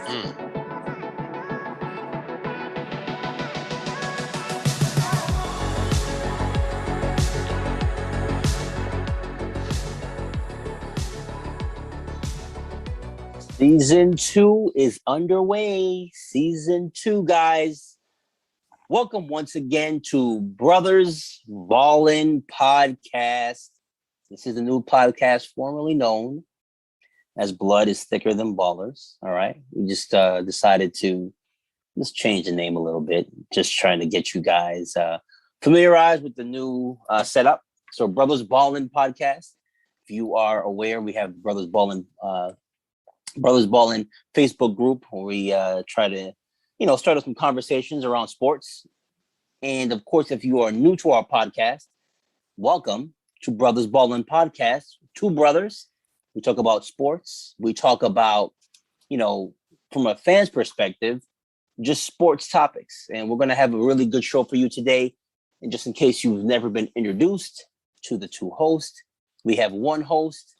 Mm. Season 2 is underway. Season 2, guys. Welcome once again to Brothers Ballin Podcast. This is a new podcast formerly known as Blood is Thicker Than Ballers. All right. We just decided to just change the name a little bit. Just trying to get you guys familiarized with the new setup. So Brothers Ballin Podcast. If you are aware, we have Brothers Ballin Facebook group where we try to, start up some conversations around sports. And of course, if you are new to our podcast, welcome to Brothers Ballin Podcast. Two brothers. We talk about sports. We talk about, from a fan's perspective, just sports topics. And we're going to have a really good show for you today. And just in case you've never been introduced to the two hosts, we have one host,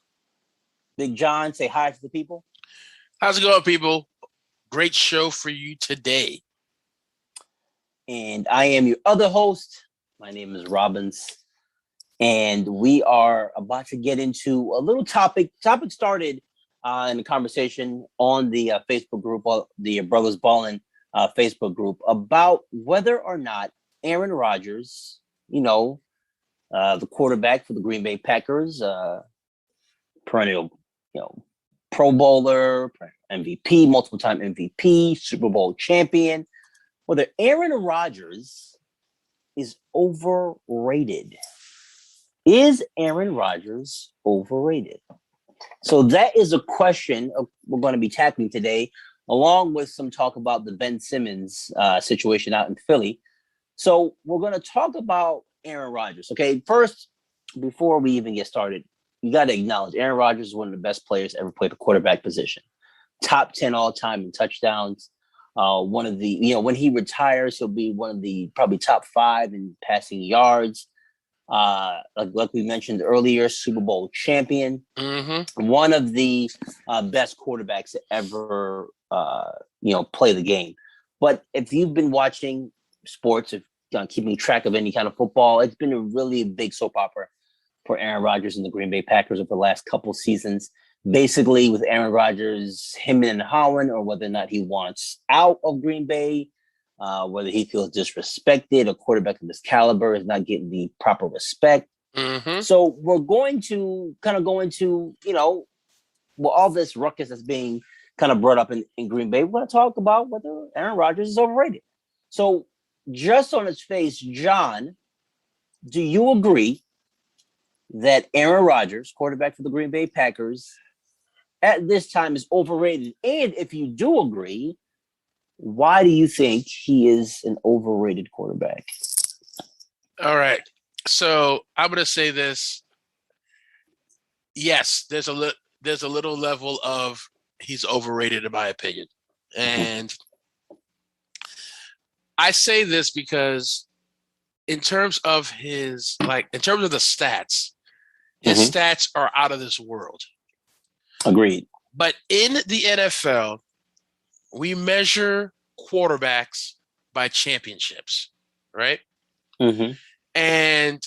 Big John. Say hi to the people. How's it going, people? Great show for you today. And I am your other host. My name is Robbins. And we are about to get into a little topic. Topic started in a conversation on the Facebook group, the Brothers Ballin Facebook group, about whether or not Aaron Rodgers, the quarterback for the Green Bay Packers, perennial, Pro Bowler, MVP, multiple time MVP, Super Bowl champion, whether Aaron Rodgers is overrated. Is Aaron Rodgers overrated? So that is a question we're going to be tackling today, along with some talk about the Ben Simmons situation out in Philly. So we're going to talk about Aaron Rodgers. Okay, first, before we even get started, you got to acknowledge Aaron Rodgers is one of the best players to ever play the quarterback position. Top 10 all time in touchdowns. One of the, when he retires, he'll be one of the probably top 5 in passing yards. Like we mentioned earlier, Super Bowl champion. Mm-hmm. One of the best quarterbacks to ever, play the game. But if you've been watching sports, if keeping track of any kind of football, it's been a really big soap opera for Aaron Rodgers and the Green Bay Packers over the last couple seasons. Basically, with Aaron Rodgers, him and Holland, or whether or not he wants out of Green Bay, whether he feels disrespected, a quarterback of this caliber is not getting the proper respect. Mm-hmm. So we're going to kind of go into, all this ruckus that's being kind of brought up in Green Bay. We're going to talk about whether Aaron Rodgers is overrated. So just on its face, John, do you agree that Aaron Rodgers, quarterback for the Green Bay Packers, at this time is overrated? And if you do agree, why do you think he is an overrated quarterback? All right. So I'm going to say this. Yes, there's a little level of he's overrated in my opinion. And I say this because in terms of the stats, his stats are out of this world. Agreed. But in the NFL, we measure quarterbacks by championships, right? Mm-hmm. And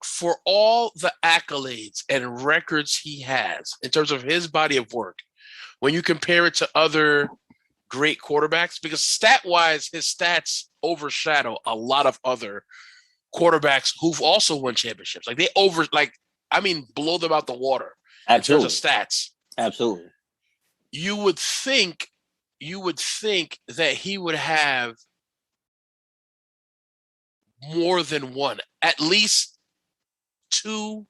for all the accolades and records he has in terms of his body of work, when you compare it to other great quarterbacks, because stat-wise, his stats overshadow a lot of other quarterbacks who've also won championships. Blow them out the water. Absolutely. In terms of stats. Absolutely. You would think that he would have more than one, at least 2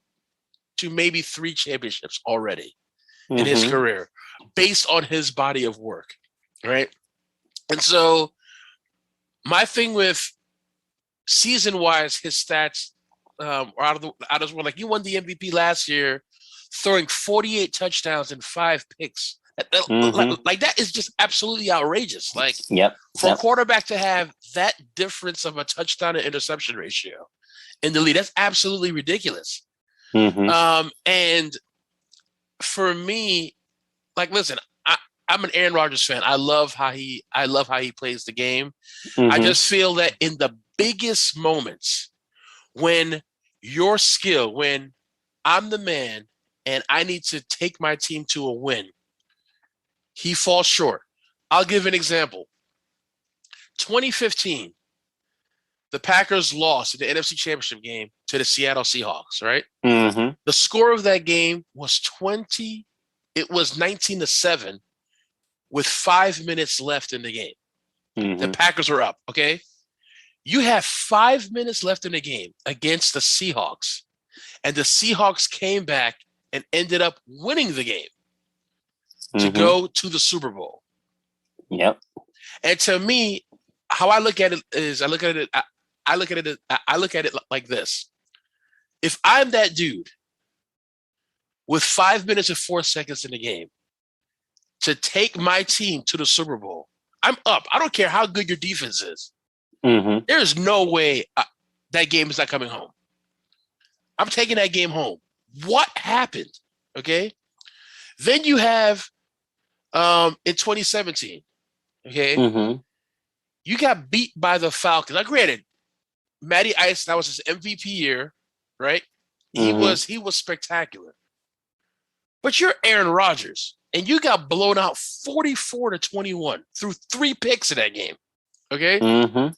to maybe 3 championships already in his career, based on his body of work, right? And so my thing with season-wise, his stats are out of this world. Like, he won the MVP last year, throwing 48 touchdowns and 5 picks. Like that is just absolutely outrageous. Like, for a quarterback to have that difference of a touchdown and interception ratio in the league, that's absolutely ridiculous. And for me, like, listen, I'm an Aaron Rodgers fan. I love how he plays the game. Mm-hmm. I just feel that in the biggest moments, when I'm the man and I need to take my team to a win, he falls short. I'll give an example. 2015, the Packers lost in the NFC Championship game to the Seattle Seahawks, right? Mm-hmm. The score of that game was 19-7 with 5 minutes left in the game. Mm-hmm. The Packers were up, okay? You have 5 minutes left in the game against the Seahawks, and the Seahawks came back and ended up winning the game to go to the Super Bowl. Yep. And to me, how I look at it is I look at it like this. If I'm that dude with 5 minutes and 4 seconds in the game to take my team to the Super Bowl, I'm up. I don't care how good your defense is. Mm-hmm. There's no way that game is not coming home. I'm taking that game home. What happened? Okay. Then you have in 2017, okay, you got beat by the Falcons. Now, granted, Matty Ice, that was his MVP year, right? He was spectacular. But you're Aaron Rodgers, and you got blown out 44-21 through 3 picks in that game. Okay? The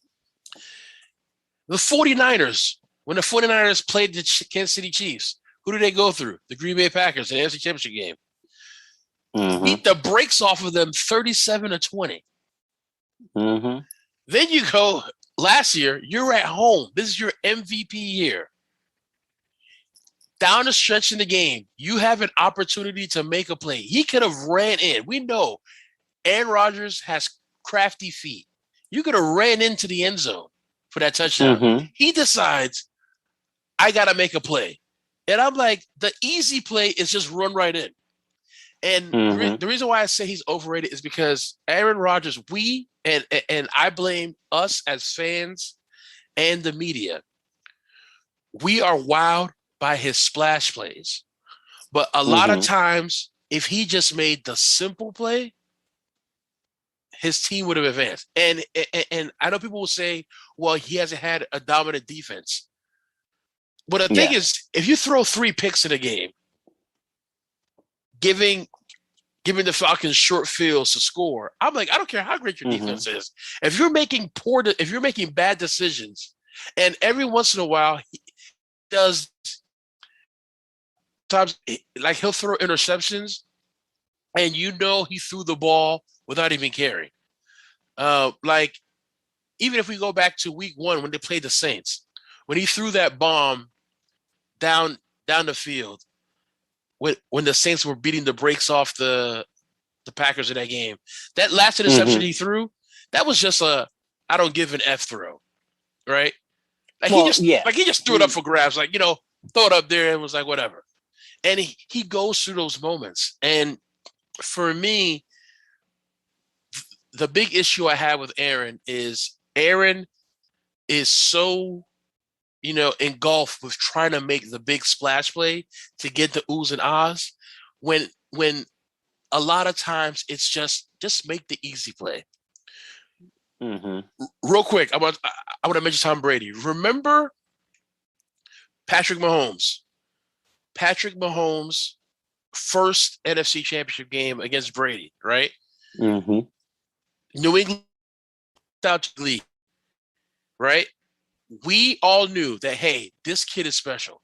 49ers, when the 49ers played the Kansas City Chiefs, who did they go through? The Green Bay Packers in the NFC Championship game. Beat the brakes off of them 37-20. Then you go last year, you're at home. This is your MVP year. Down the stretch in the game, you have an opportunity to make a play. He could have ran in. We know Aaron Rodgers has crafty feet. You could have ran into the end zone for that touchdown. He decides, I got to make a play. And I'm like, the easy play is just run right in. And the reason why I say he's overrated is because Aaron Rodgers, and I blame us as fans and the media, we are wowed by his splash plays. But a lot of times, if he just made the simple play, his team would have advanced. And I know people will say, well, he hasn't had a dominant defense. But the thing is, if you throw 3 picks in a game, giving the Falcons short fields to score, I'm like, I don't care how great your defense is. If you're making bad decisions, and every once in a while he does, times like he'll throw interceptions, and you know he threw the ball without even caring. Like even if we go back to week 1 when they played the Saints, when he threw that bomb down the field, when the Saints were beating the brakes off the Packers in that game, that last interception he threw, that was just a I don't give an F throw, right? Like he just threw it up for grabs, like, throw it up there and was like, whatever. And he goes through those moments. And for me, the big issue I have with Aaron is so, engulfed with trying to make the big splash play to get the oohs and ahs, when a lot of times it's just make the easy play. Real quick, I want to mention Tom Brady. Remember Patrick Mahomes? Patrick Mahomes' first NFC Championship game against Brady, right? New England out to the league, right? We all knew that, hey, this kid is special.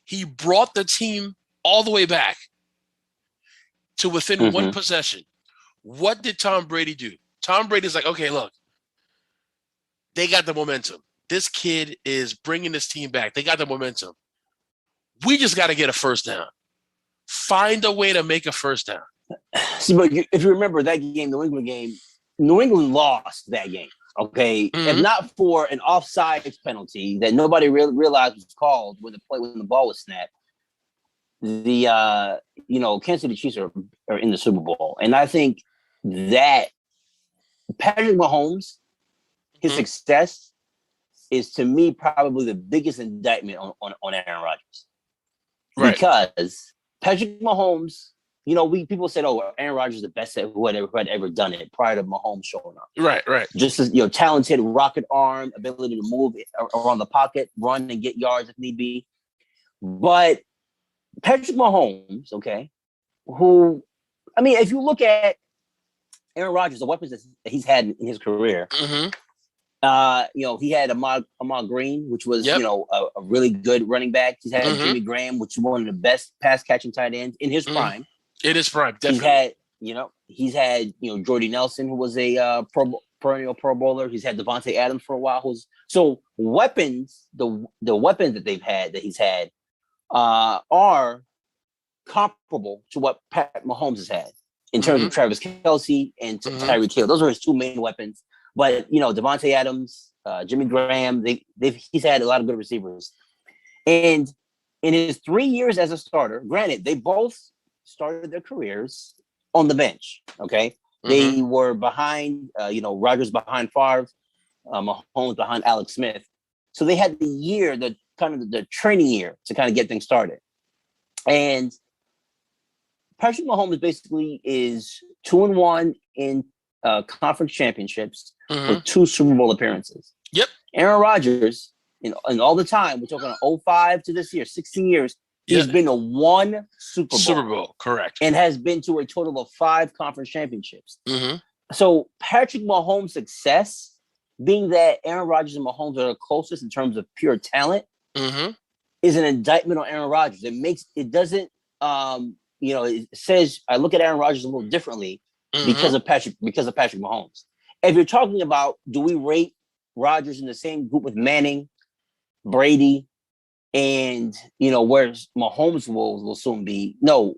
He brought the team all the way back to within one possession. What did Tom Brady do? Tom Brady's like, okay, look, they got the momentum. This kid is bringing this team back. They got the momentum. We just got to get a first down. Find a way to make a first down. See, but if you remember that game, New England lost that game. Okay, if not for an offsides penalty that nobody realized was called when the ball was snapped, the Kansas City Chiefs are in the Super Bowl, and I think that Patrick Mahomes, his success is, to me, probably the biggest indictment on Aaron Rodgers, right? Because Patrick Mahomes people said, "Oh, Aaron Rodgers is the best who had ever done it prior to Mahomes showing up." Right. Just as talented, rocket arm, ability to move around the pocket, run and get yards if need be. But Patrick Mahomes, okay, if you look at Aaron Rodgers, the weapons that he's had in his career, he had Ahmad Green, which was a really good running back. He's had Jimmy Graham, which is one of the best pass catching tight ends in his prime. In his prime, definitely. He's had Jordy Nelson, who was a perennial Pro Bowler. He's had Devontae Adams for a while. So weapons, the weapons that he's had are comparable to what Pat Mahomes has had in terms of Travis Kelce and Tyreek Hill. Those are his two main weapons. But Devontae Adams, Jimmy Graham, he's had a lot of good receivers. And in his 3 years as a starter, granted, they both started their careers on the bench. Okay, they were behind, Rodgers behind Favre, Mahomes behind Alex Smith. So they had the training year to kind of get things started. And Patrick Mahomes basically is 2-1 in conference championships with 2 Super Bowl appearances. Yep. Aaron Rodgers, in all the time, we're talking 05 to this year, 16 years, he's been to 1 Super Bowl. Correct. And has been to a total of 5 conference championships. So Patrick Mahomes' success, being that Aaron Rodgers and Mahomes are the closest in terms of pure talent, is an indictment on Aaron Rodgers. It says I look at Aaron Rodgers a little differently because of Patrick Mahomes. If you're talking about, do we rate Rodgers in the same group with Manning, Brady, and where Mahomes will soon be? No,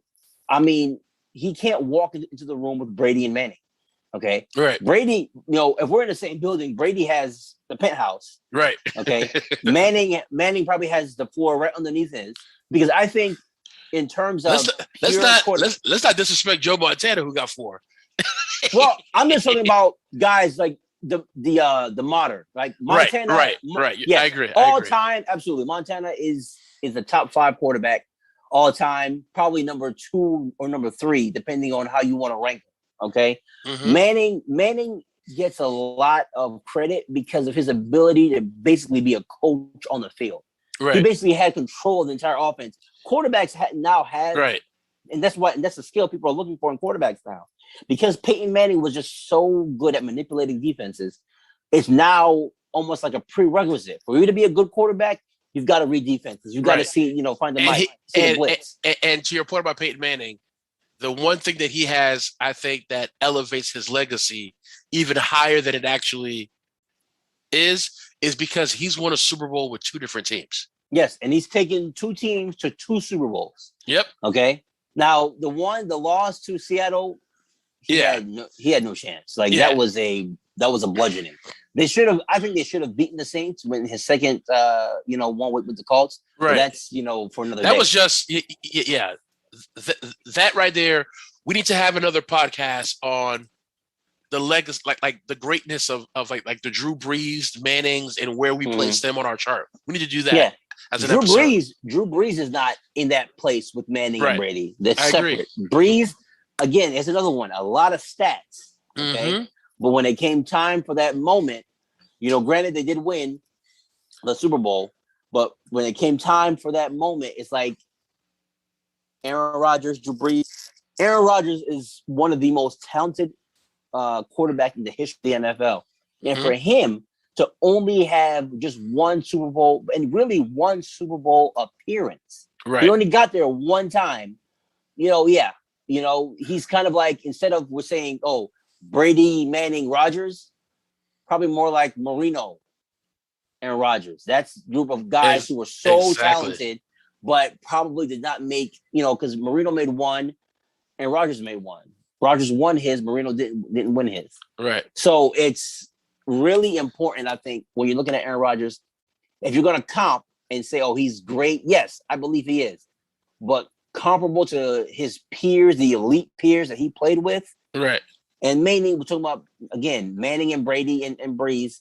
I mean, he can't walk into the room with Brady and Manning. Okay, right. Brady, if we're in the same building, Brady has the penthouse. Right. Okay. Manning probably has the floor right underneath his, because I think in terms of let's not disrespect Joe Montana, who got 4. Well, I'm just talking about guys like the modern, like Montana. Right. Yeah, I agree. All time, absolutely. Montana is the top 5 quarterback all time, probably number 2 or number 3, depending on how you want to rank him. Okay. Manning gets a lot of credit because of his ability to basically be a coach on the field. Right. He basically had control of the entire offense. Quarterbacks now have, right, and that's the skill people are looking for in quarterbacks now. Because Peyton Manning was just so good at manipulating defenses, it's now almost like a prerequisite for you to be a good quarterback. You've got to read defenses. You've got to see, find the blitz. And to your point about Peyton Manning, the one thing that he has, I think, that elevates his legacy even higher than it actually is because he's won a Super Bowl with 2 different teams. Yes, and he's taken 2 teams to 2 Super Bowls. Yep. Okay. Now the loss to Seattle, he had no chance. That was a bludgeoning. I think they should have beaten the Saints when his second one with the Colts. Right. But that's for another day. That was just that right there. We need to have another podcast on the legacy, like the greatness of like the Drew Brees, Mannings, and where we place them on our chart. We need to do that. Yeah. As an Drew Brees is not in that place with Manning and Brady. They're separate. Brees, again, is another one. A lot of stats. Okay. But when it came time for that moment, granted they did win the Super Bowl, but when it came time for that moment, it's like Aaron Rodgers, Drew Brees. Aaron Rodgers is one of the most talented quarterback in the history of the NFL. And for him to only have just 1 Super Bowl and really 1 Super Bowl appearance. Right. He only got there 1 time. He's kind of like, instead of we're saying, oh, Brady, Manning, Rodgers, probably more like Marino and Rodgers. That's a group of guys who were so talented, but probably did not make, because Marino made 1 and Rodgers made 1. Rodgers won his, Marino didn't win his. Right. So it's really important, I think, when you're looking at Aaron Rodgers, if you're going to comp and say, oh, he's great, yes, I believe he is. But comparable to his peers, the elite peers that he played with. Right. And Manning, we're talking about, again, Manning and Brady and Brees,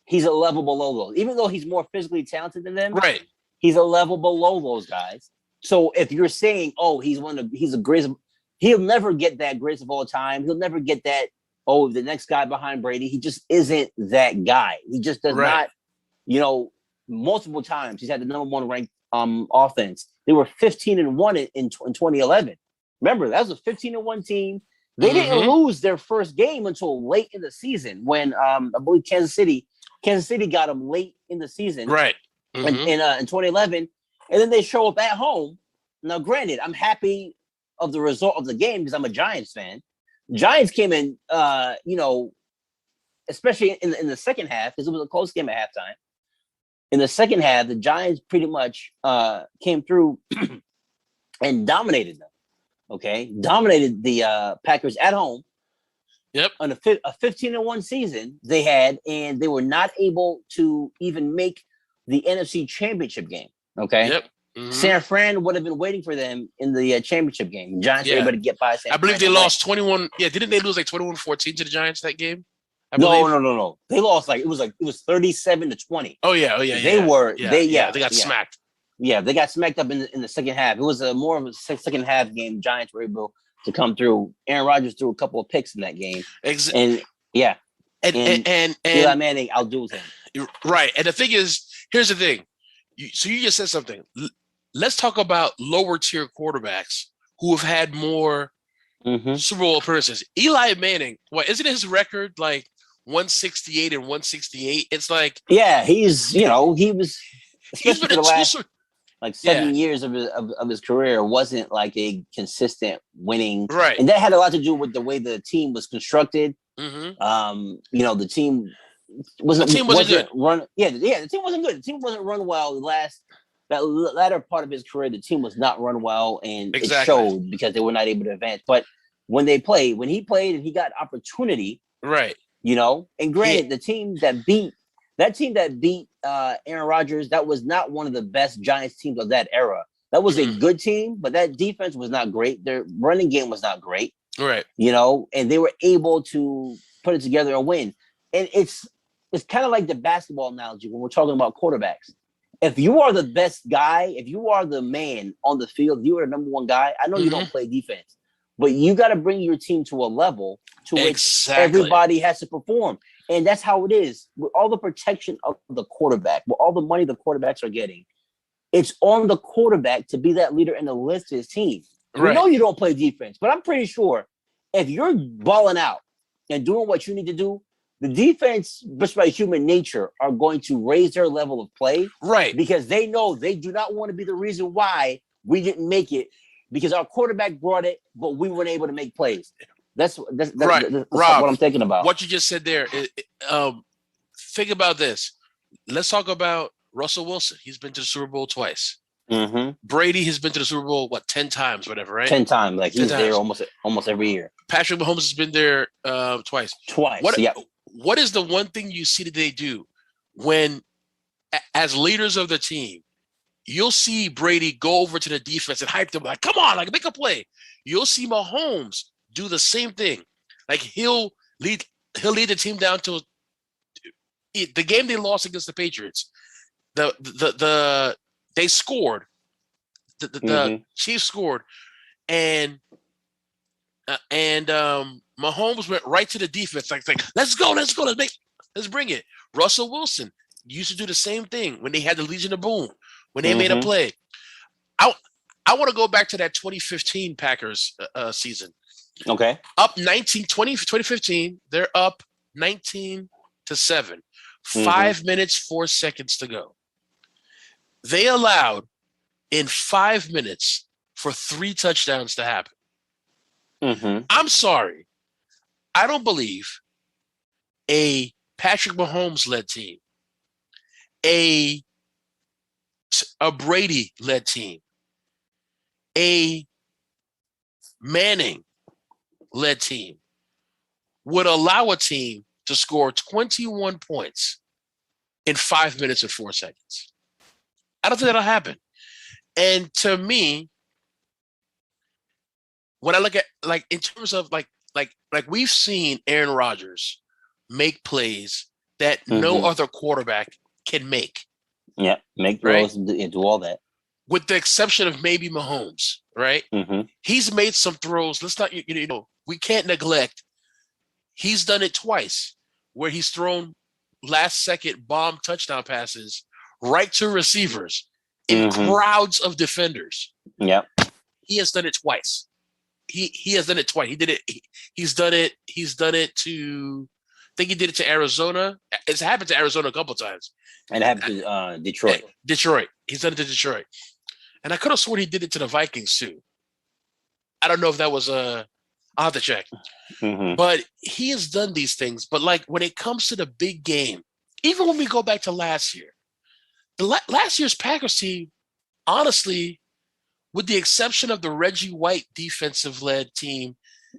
he's a level below those. Even though he's more physically talented than them, right? He's a level below those guys. So if you're saying, oh, he's the greatest, he'll never get that greatest of all time. He'll never get that, the next guy behind Brady. He just isn't that guy. He just does not, multiple times he's had the number one ranked offense. They were 15-1 in 2011. Remember, that was a 15-1 team. They didn't lose their first game until late in the season when I believe Kansas City got them late in the season. Right. In 2011. And then they show up at home. Now, granted, I'm happy of the result of the game because I'm a Giants fan. Giants came in, especially in the second half, because it was a close game at halftime. In the second half, the Giants pretty much came through and dominated them. Okay, dominated the Packers at home. Yep. On a 15-1 season they had, and they were not able to even make the NFC Championship game. Okay. Yep. San Fran would have been waiting for them in the championship game. The Giants were able to get by San Fran. I believe they lost 21. Yeah, didn't they lose like 21-14 to the Giants that game? No. They lost it was 37-20. Oh yeah. They got smacked. Yeah, they got smacked up in the second half. It was more of a second half game. The Giants were able to come through. Aaron Rodgers threw a couple of picks in that game. Exactly. And Eli Manning outdueled him. Right. And the thing is, here's the thing. You just said something. Let's talk about lower tier quarterbacks who have had more Super Bowl appearances. Eli Manning, isn't his record like 168 and 168? It's like, yeah, he was, especially for the last 7 years of his career, wasn't like a consistent winning. Right. And that had a lot to do with the way the team was constructed. The team wasn't good. The team wasn't good. The team wasn't run well. That latter part of his career, the team was not run well, and it showed because they were not able to advance. But when he played and he got opportunity, right? And granted, the team that beat Aaron Rodgers, that was not one of the best Giants teams of that era. That was a good team, but that defense was not great. Their running game was not great, right? And they were able to put it together and win. And it's kind of like the basketball analogy when we're talking about quarterbacks. If you are the best guy, if you are the man on the field, you are the number one guy. I know you don't play defense, but you got to bring your team to a level to which everybody has to perform. And that's how it is with all the protection of the quarterback, with all the money the quarterbacks are getting. It's on the quarterback to be that leader and to lift his team. Right. We know you don't play defense, but I'm pretty sure if you're balling out and doing what you need to do, the defense, just by human nature, are going to raise their level of play. Right. Because they know they do not want to be the reason why we didn't make it because our quarterback brought it, but we weren't able to make plays. That's right. That's Rob, what I'm thinking about. What you just said there. Think about this. Let's talk about Russell Wilson. He's been to the Super Bowl twice. Brady has been to the Super Bowl 10 times, whatever, right? 10 times, like he's there almost every year. Patrick Mahomes has been there twice. What is the one thing you see that they do when, as leaders of the team, you'll see Brady go over to the defense and hype them like, "Come on, like make a play." You'll see Mahomes do the same thing. Like he'll lead the team down to the game they lost against the Patriots. They scored. The Chiefs scored, and Mahomes went right to the defense, like let's go, let's bring it. Russell Wilson used to do the same thing when they had the Legion of Boom, when they made a play. I want to go back to that 2015 Packers season. Okay. Up 2015, they're up 19-7. 5 minutes, 4 seconds to go. They allowed in 5 minutes for 3 touchdowns to happen. I'm sorry. I don't believe a Patrick Mahomes led team, a Brady led team, a Manning led team would allow a team to score 21 points in 5 minutes and 4 seconds. I don't think that'll happen. And to me, when I look at in terms of like we've seen Aaron Rodgers make plays that no other quarterback can make. Yeah, make throws and do all that. With the exception of maybe Mahomes. right? Mm-hmm. He's made some throws. Let's not, we can't neglect. He's done it twice where he's thrown last second bomb touchdown passes right to receivers in crowds of defenders. Yep. He has done it twice. He has done it twice. He did it. He's done it. He's done it to. I think he did it to Arizona. It's happened to Arizona a couple of times. And it happened to Detroit. Detroit. He's done it to Detroit. And I could have sworn he did it to the Vikings too. I don't know if that was I'll have to check. Mm-hmm. But he has done these things. But like when it comes to the big game, even when we go back to last year, last year's Packers team, honestly, with the exception of the Reggie White defensive-led team,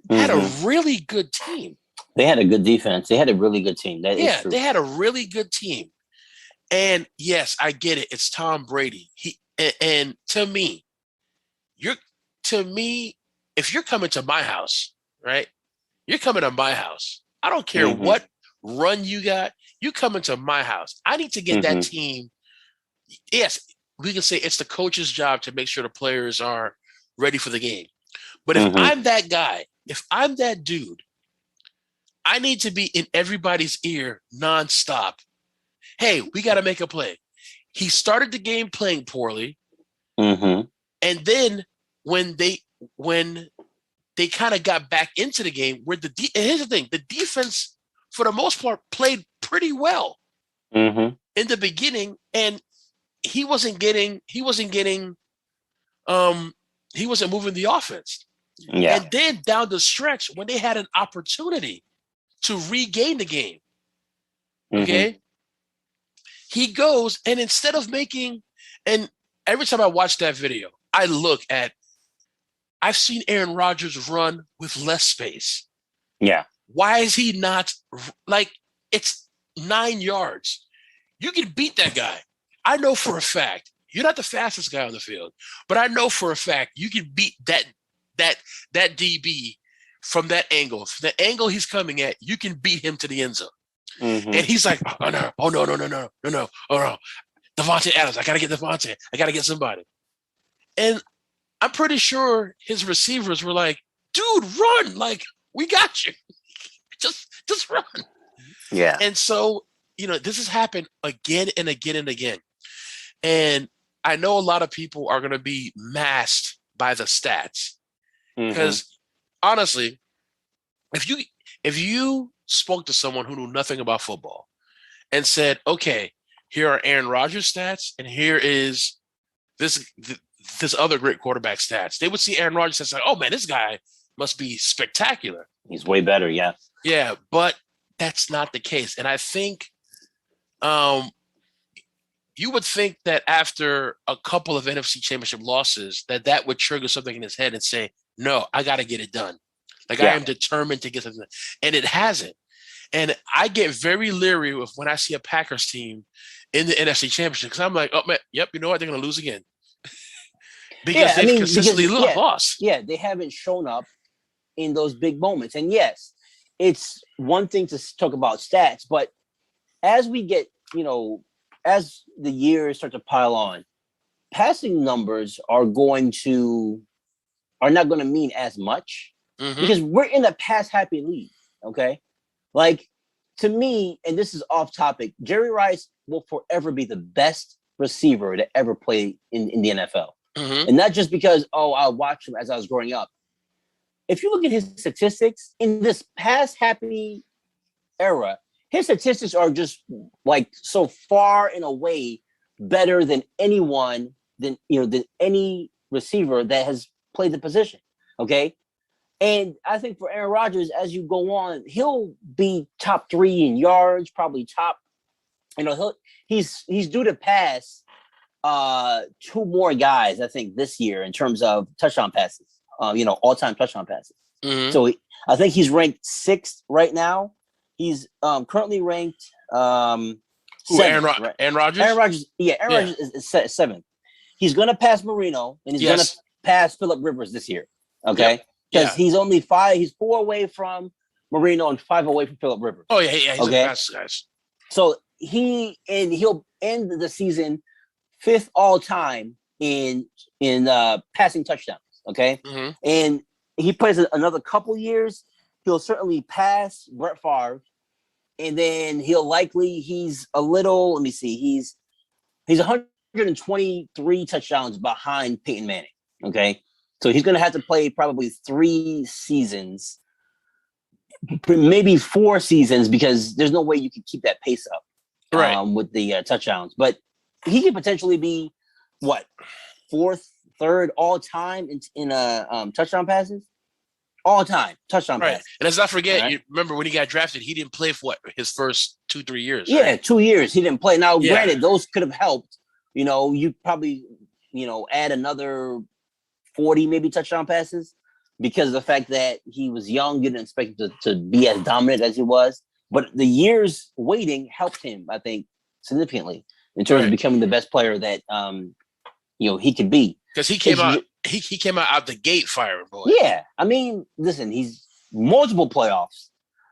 had a really good team. They had a good defense. They had a really good team. That is true. They had a really good team. And yes, I get it. It's Tom Brady. And to me, if you're coming to my house, right? You're coming to my house. I don't care what run you got. You come into my house. I need to get that team. Yes, we can say it's the coach's job to make sure the players are ready for the game. But if I'm that guy, if I'm that dude, I need to be in everybody's ear nonstop. Hey, we got to make a play. He started the game playing poorly. And then when they kind of got back into the game, where and here's the thing, the defense, for the most part, played pretty well in the beginning, and he wasn't moving the offense. Yeah. And then down the stretch, when they had an opportunity to regain the game, okay, he goes, and instead of and every time I watch that video, I look at, I've seen Aaron Rodgers run with less space. Yeah. Why is he not, like, it's 9 yards. You can beat that guy. I know for a fact, you're not the fastest guy on the field, but I know for a fact you can beat that DB from that angle. From the angle he's coming at, you can beat him to the end zone. And he's like, oh no, oh no, Devontae Adams, I gotta get Devontae. I gotta get somebody. And I'm pretty sure his receivers were like, dude, run. Like, we got you. Just run. Yeah. And so, this has happened again and again and again. And I know a lot of people are going to be masked by the stats. Because honestly, if you spoke to someone who knew nothing about football and said, okay, here are Aaron Rodgers stats, and here is this other great quarterback stats, they would see Aaron Rodgers and say, oh man, this guy must be spectacular. He's way better, yeah. Yeah, but that's not the case. And I think you would think that after a couple of NFC Championship losses, that would trigger something in his head and say, no, I got to get it done. Like, I am determined to get something done. And it hasn't. And I get very leery when I see a Packers team in the NFC Championship, because I'm like, oh, man, yep, you know what? They're going to lose again. Because they've consistently lost. Yeah, they haven't shown up in those big moments. And yes, it's one thing to talk about stats, but as we get, as the years start to pile on, passing numbers are not going to mean as much because we're in a pass happy league. Okay. Like, to me, and this is off topic, Jerry Rice will forever be the best receiver to ever play in the NFL. And not just because, I watched him as I was growing up. If you look at his statistics in this pass happy era, his statistics are just like so far and away better than anyone, than any receiver that has played the position. Okay. And I think for Aaron Rodgers, as you go on, he'll be top 3 in yards, probably top, he's due to pass 2 more guys, I think, this year in terms of touchdown passes, all-time touchdown passes. So I think he's ranked 6th right now. He's currently ranked 7th, Aaron Rodgers? Aaron Rodgers, Aaron Rodgers is 7th. He's going to pass Marino, and he's going to pass Phillip Rivers this year, okay? Because he's only 4 away from Marino and 5 away from Phillip Rivers. Oh, yeah, he's the best, guys. So he'll end the season 5th all-time in passing touchdowns, Okay. Mm-hmm. And he plays another couple years, he'll certainly pass Brett Favre. And then he's a little, let me see, he's 123 touchdowns behind Peyton Manning. Okay. So he's going to have to play probably 3 seasons, maybe 4 seasons, because there's no way you can keep that pace up with the touchdowns. But he could potentially be, what, 4th, 3rd all time in touchdown passes? All time touchdown passes. And let's not forget, you remember when he got drafted, he didn't play for his first 2-3 years. Yeah, right? 2 years he didn't play. Now, granted, those could have helped. You probably add another 40 maybe touchdown passes because of the fact that he was young, didn't expect him to be as dominant as he was. But the years waiting helped him, I think, significantly in terms of becoming the best player that he could be. Because he came out the gate firing, boy. Yeah. I mean, listen, he's multiple playoffs,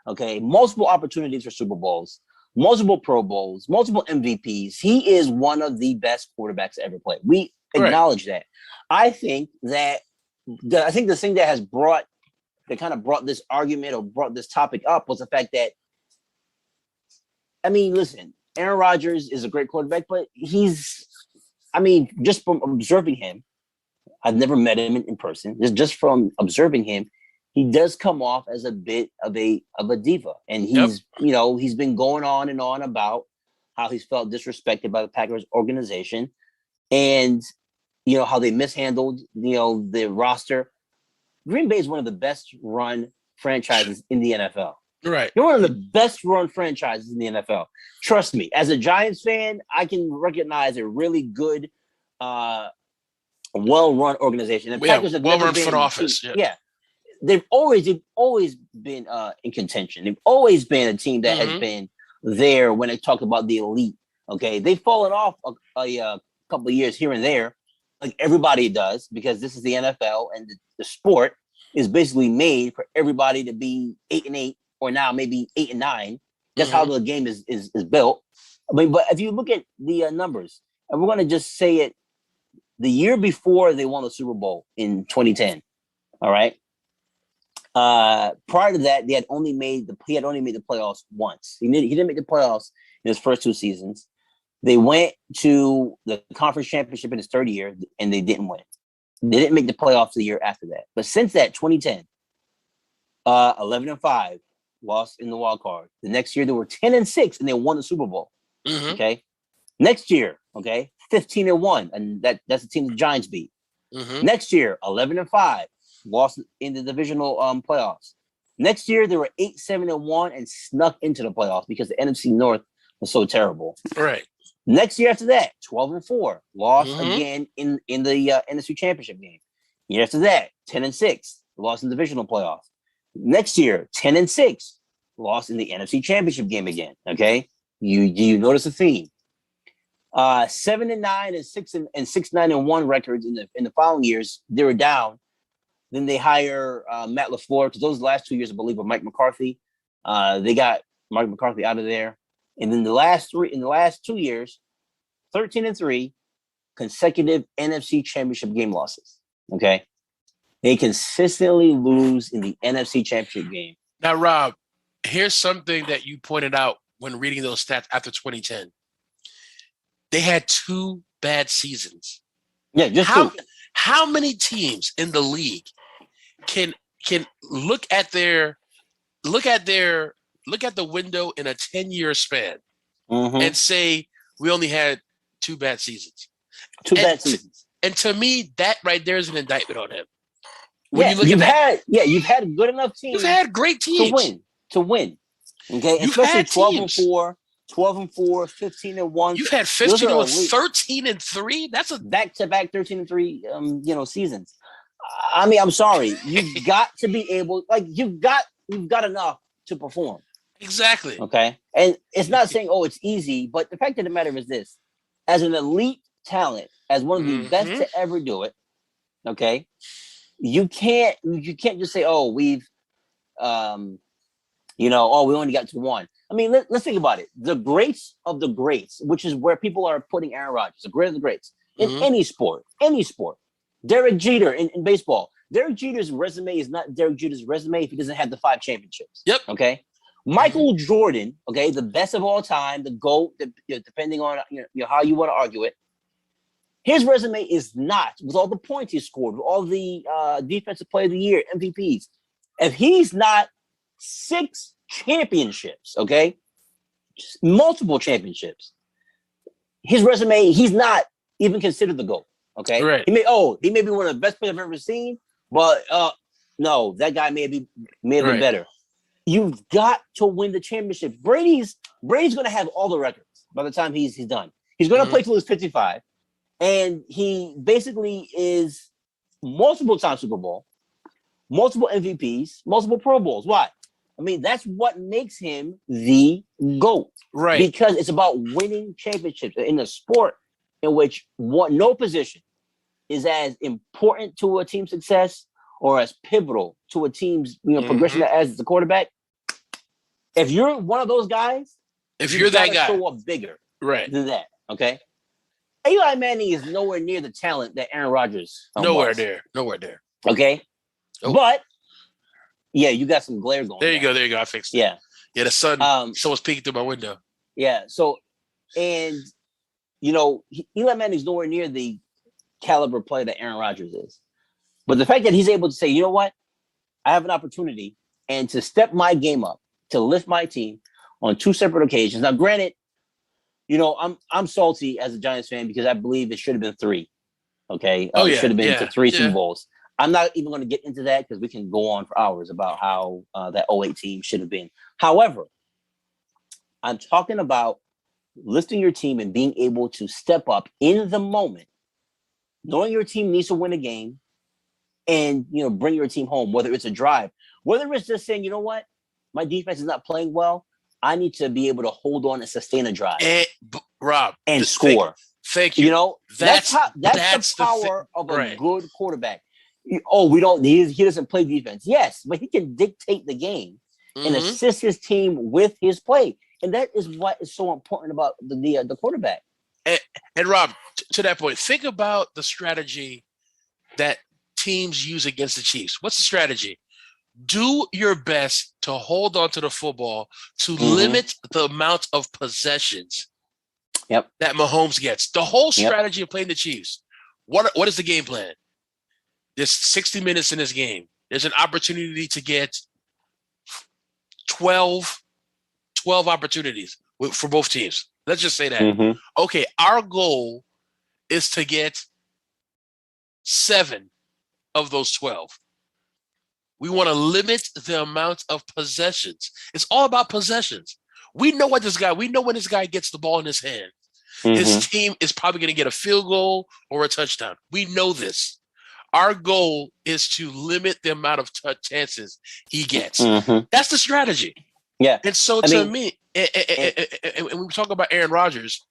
okay, multiple opportunities for Super Bowls, multiple Pro Bowls, multiple MVPs. He is one of the best quarterbacks to ever play. We acknowledge that. I think the thing that kind of brought this argument or brought this topic up was the fact that, I mean, listen, Aaron Rodgers is a great quarterback, but just from observing him, I've never met him in person. Just from observing him, he does come off as a bit of a diva, and he's been going on and on about how he's felt disrespected by the Packers organization, and how they mishandled the roster. Green Bay is one of the best run franchises in the NFL. Right, they're one of the best run franchises in the NFL. Trust me, as a Giants fan, I can recognize a really good, well-run organization. And Packers have well-run front office. Yeah. They've always been in contention. They've always been a team that has been there when they talk about the elite. Okay, they've fallen off a couple of years here and there, like everybody does, because this is the NFL and the sport is basically made for everybody to be 8-8 or now maybe 8-9. That's how the game is built. I mean, but if you look at the numbers, and we're going to just say it, the year before they won the Super Bowl in 2010, all right. Prior to that, he had only made the playoffs once. He didn't make the playoffs in his first 2 seasons. They went to the conference championship in his 3rd year, and they didn't win. They didn't make the playoffs the year after that. But since that, 2010, 11-5, lost in the wild card. The next year, they were 10-6, and they won the Super Bowl. Okay. Next year, 15-1, and that's the team the Giants beat. Next year, 11-5, lost in the divisional playoffs. Next year, they were 8-7-1 and snuck into the playoffs because the NFC North was so terrible. Right. Next year after that, 12-4, lost again in the NFC Championship game. Year after that, 10-6, lost in the divisional playoffs. Next year, 10-6, lost in the NFC Championship game again. Okay, you notice a theme? 7-9 and 6-9-1 records in the following years. They were down. Then they hire Matt LaFleur, because those last 2 years, I believe, were Mike McCarthy. They got Mike McCarthy out of there. And then the last 2 years, 13-3, consecutive NFC Championship game losses. Okay. They consistently lose in the NFC Championship game. Now, Rob, here's something that you pointed out when reading those stats after 2010. They had 2 bad seasons. Yeah, just 2. How many teams in the league can look at the window in a 10-year span and say we only had 2 bad seasons? 2 bad seasons. And to me, that right there is an indictment on him. You've had good enough teams. You've had great teams to win. Okay, you've especially had 12-4, 15-1. You've had 15-13 and 3. That's a back-to-back 13-3 seasons. I mean, I'm sorry. You've got to be able, you've got enough to perform. Exactly. Okay. And it's not saying, it's easy, but the fact of the matter is this: as an elite talent, as one of the best to ever do it, okay, you can't just say, we only got to 1. I mean, let's think about it. The greats of the greats, which is where people are putting Aaron Rodgers, the great of the greats, in any sport. Derek Jeter in baseball. Derek Jeter's resume is not Derek Jeter's resume if he doesn't have the 5 championships. Yep. Okay. Michael Jordan, okay, the best of all time, the GOAT, depending on how you want to argue it. His resume is not, with all the points he scored, with all the defensive player of the year, MVPs. If he's not 6 championships, okay, multiple championships, his resume, he's not even considered the GOAT. Okay, right. He may be one of the best players I've ever seen, but no, that guy may have been better. You've got to win the championship. Brady's going to have all the records by the time he's done. He's going to play till he's 55, and he basically is multiple time Super Bowl, multiple MVPs, multiple Pro Bowls. Why? I mean, that's what makes him the GOAT, right? Because it's about winning championships in a sport in which no position is as important to a team's success or as pivotal to a team's progression as the quarterback. If you're one of those guys, if you're that guy, show up bigger than that. Okay. Eli Manning is nowhere near the talent that Aaron Rodgers nowhere was. there. Okay. Oh. But yeah, you got some glare going. There you go. I fixed it. Yeah. The sun. Someone's peeking through my window. Yeah. So, and Eli Manning's nowhere near the caliber player that Aaron Rodgers is. But the fact that he's able to say, you know what, I have an opportunity and to step my game up, to lift my team on 2 separate occasions. Now, granted, I'm salty as a Giants fan because I believe it should have been 3. Okay. It should have been to 3 Super Bowls. I'm not even going to get into that because we can go on for hours about how that 08 team should have been. However, I'm talking about lifting your team and being able to step up in the moment, knowing your team needs to win a game and, bring your team home, whether it's a drive, whether it's just saying, you know what, my defense is not playing well. I need to be able to hold on and sustain a drive. Rob. And score. Thank you. That's the power of a good quarterback. He doesn't play defense. Yes, but he can dictate the game and assist his team with his play. And that is what is so important about the quarterback. And Rob, to that point, think about the strategy that teams use against the Chiefs. What's the strategy? Do your best to hold on to the football to limit the amount of possessions that Mahomes gets. The whole strategy of playing the Chiefs. What is the game plan? There's 60 minutes in this game. There's an opportunity to get 12 opportunities for both teams. Let's just say that. Okay, our goal is to get 7 of those 12. We want to limit the amount of possessions. It's all about possessions. We know when this guy gets the ball in his hand, his team is probably going to get a field goal or a touchdown. We know this. Our goal is to limit the amount of chances he gets. That's the strategy. Yeah. And so to me, and when we talk about Aaron Rodgers,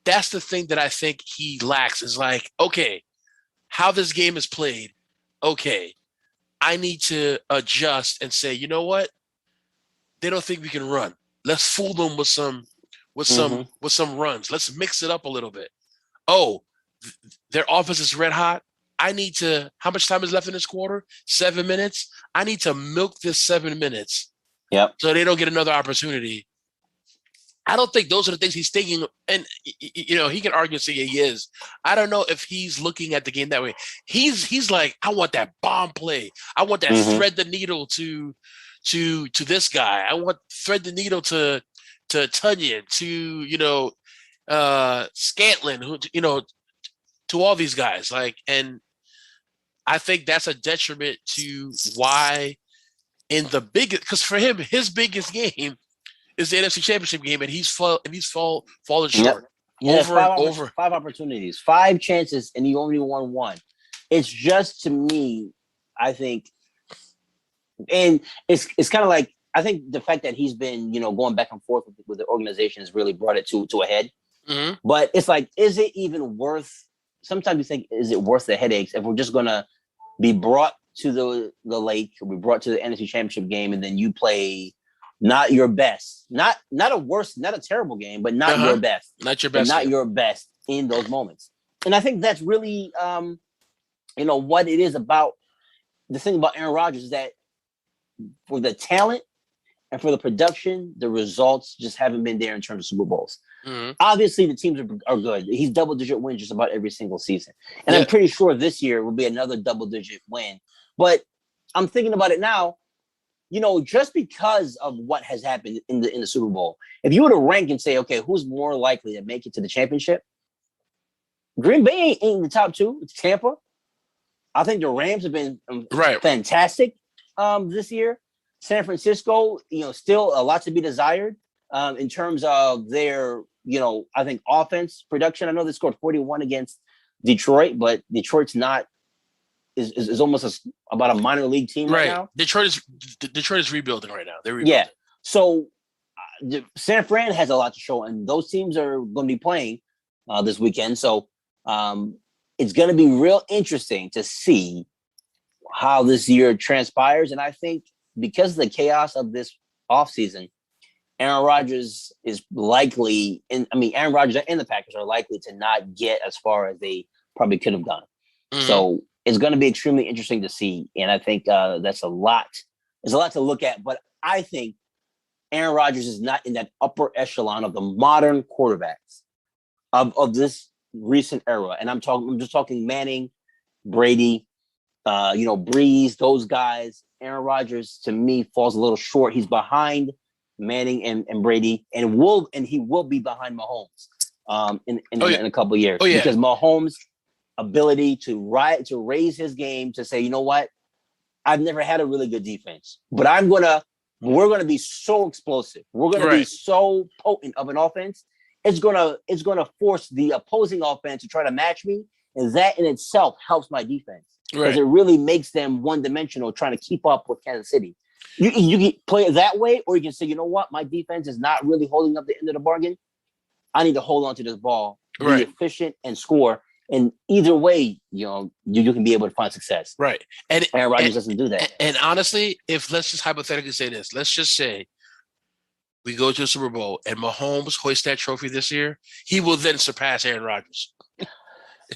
that's the thing that I think he lacks is like, okay, how this game is played. Okay, I need to adjust and say, you know what? They don't think we can run. Let's fool them with some runs. Let's mix it up a little bit. Oh, their offense is red hot. How much time is left in this quarter? 7 minutes. I need to milk this 7 minutes. Yep. So they don't get another opportunity. I don't think those are the things he's thinking. And, he can argue and say he is. I don't know if he's looking at the game that way. He's like, I want that bomb play. I want that thread the needle to this guy. I want thread the needle to Tunyon, to, Scantlin, who, to all these guys. And I think that's a detriment to why because for him, his biggest game is the NFC Championship game, and he's fallen short over 5 opportunities, 5 chances, and he only won 1. It's just, to me, I think, and it's kind of like, I think the fact that he's been going back and forth with the organization has really brought it to a head. But it's like, is it even worth? Sometimes you think, is it worth the headaches if we're just gonna be brought to the lake, or be brought to the NFC Championship game, and then you play not your best, not a terrible game, but not your best, not your best, your best in those moments. And I think that's really what it is about the thing about Aaron Rodgers is that for the talent and for the production, the results just haven't been there in terms of Super Bowls. Mm-hmm. Obviously, the teams are good. He's double-digit wins just about every single season. And I'm pretty sure this year will be another double-digit win. But I'm thinking about it now, just because of what has happened in the Super Bowl, if you were to rank and say, okay, who's more likely to make it to the championship? Green Bay ain't in the top two. It's Tampa. I think the Rams have been fantastic this year. San Francisco, still a lot to be desired in terms of their, I think offense production. I know they scored 41 against Detroit, but Detroit's is almost about a minor league team right now. Detroit is rebuilding right now. They're rebuilding. Yeah. So San Fran has a lot to show, and those teams are going to be playing this weekend. So it's going to be real interesting to see how this year transpires. And I think because of the chaos of this offseason, Aaron Rodgers is likely, Aaron Rodgers and the Packers are likely to not get as far as they probably could have gone. Mm-hmm. So it's going to be extremely interesting to see. And I think that's a lot. There's a lot to look at. But I think Aaron Rodgers is not in that upper echelon of the modern quarterbacks of this recent era. And I'm just talking Manning, Brady, Breeze, those guys. Aaron Rodgers, to me, falls a little short. He's behind Manning and Brady, and he will be behind Mahomes in a couple of years. Because Mahomes' ability to raise his game to say, you know what, I've never had a really good defense, but we're gonna be so explosive. We're gonna be so potent of an offense. It's gonna force the opposing offense to try to match me, and that in itself helps my defense. Because it really makes them one-dimensional trying to keep up with Kansas City. You can play it that way, or you can say, you know what, my defense is not really holding up the end of the bargain. I need to hold on to this ball, be efficient, and score. And either way, you can be able to find success. Right. And Aaron Rodgers doesn't do that. And honestly, let's just hypothetically say this. Let's just say we go to the Super Bowl and Mahomes hoists that trophy this year, he will then surpass Aaron Rodgers.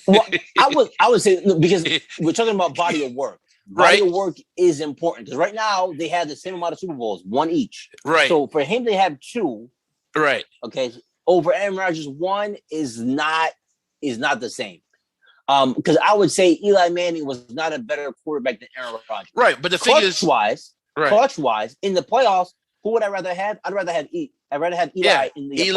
Well, I would say, because we're talking about body of work. Body of work is important because right now they have the same amount of Super Bowls, one each. Right. So for him to have two, okay, over Aaron Rodgers, one is not the same. Because I would say Eli Manning was not a better quarterback than Aaron Rodgers. Right, but the thing is, clutch-wise, in the playoffs, who would I rather have? I'd rather have Eli in the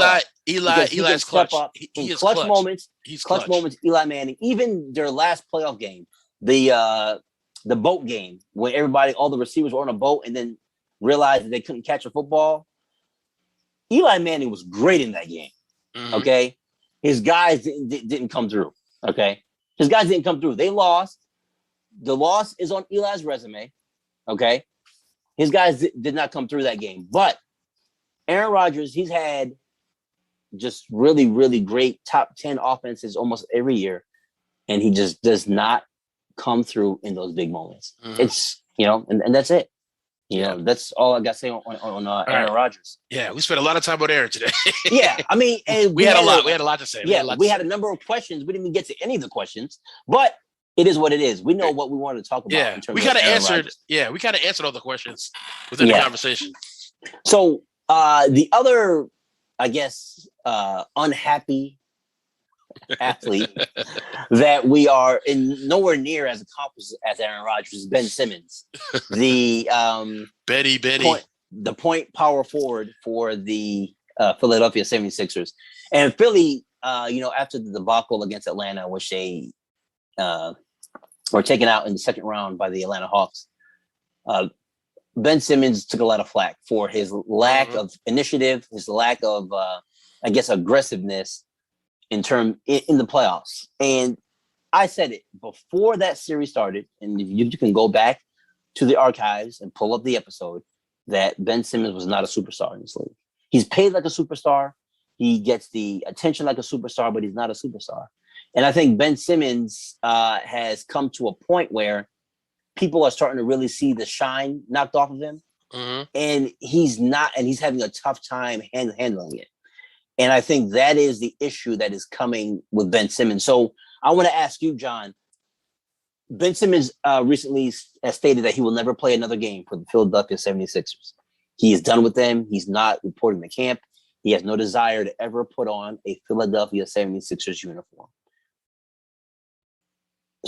Eli's clutch. He is clutch moments. He's clutch moments. Eli Manning. Even their last playoff game, the boat game, where all the receivers were on a boat and then realized that they couldn't catch a football. Eli Manning was great in that game. Mm-hmm. Okay, his guys didn't come through. Okay, his guys didn't come through. They lost. The loss is on Eli's resume. Okay. His guys did not come through that game. But Aaron Rodgers, he's had just really, really great top 10 offenses almost every year. And he just does not come through in those big moments. Mm-hmm. It's, and that's it. That's all I got to say on Aaron Rodgers. Yeah, we spent a lot of time on Aaron today. Yeah, I mean, and we had a lot. We had a lot to say. We had a number of questions. We didn't even get to any of the questions. But it is what it is. We know what we wanted to talk about. Yeah, in terms we kind of answered. Rodgers. Yeah, we kind of answered all the questions within the conversation. So the other, I guess, unhappy athlete that we are nowhere near as accomplished as Aaron Rodgers is Ben Simmons, the Betty, the point power forward for the Philadelphia 76ers, and Philly. After the debacle against Atlanta, which they were taken out in the second round by the Atlanta Hawks. Ben Simmons took a lot of flack for his lack of initiative, his lack of, aggressiveness in the playoffs. And I said it before that series started, and you can go back to the archives and pull up the episode, that Ben Simmons was not a superstar in this league. He's paid like a superstar. He gets the attention like a superstar, but he's not a superstar. And I think Ben Simmons has come to a point where people are starting to really see the shine knocked off of him. Mm-hmm. And he's having a tough time handling it. And I think that is the issue that is coming with Ben Simmons. So I want to ask you, John, Ben Simmons recently has stated that he will never play another game for the Philadelphia 76ers. He is done with them. He's not reporting to camp. He has no desire to ever put on a Philadelphia 76ers uniform.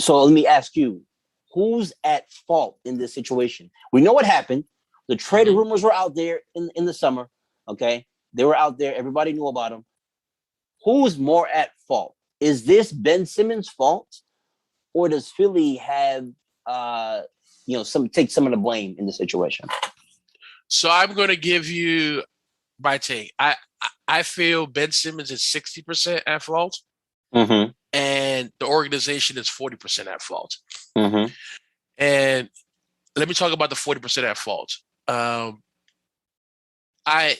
So let me ask you, who's at fault in this situation? We know what happened. The trade rumors were out there in the summer, okay? They were out there. Everybody knew about them. Who's more at fault? Is this Ben Simmons' fault? Or does Philly have, take some of the blame in the situation? So I'm going to give you my take. I feel Ben Simmons is 60% at fault, and the organization is 40% at fault. And let me talk about the 40% at fault. I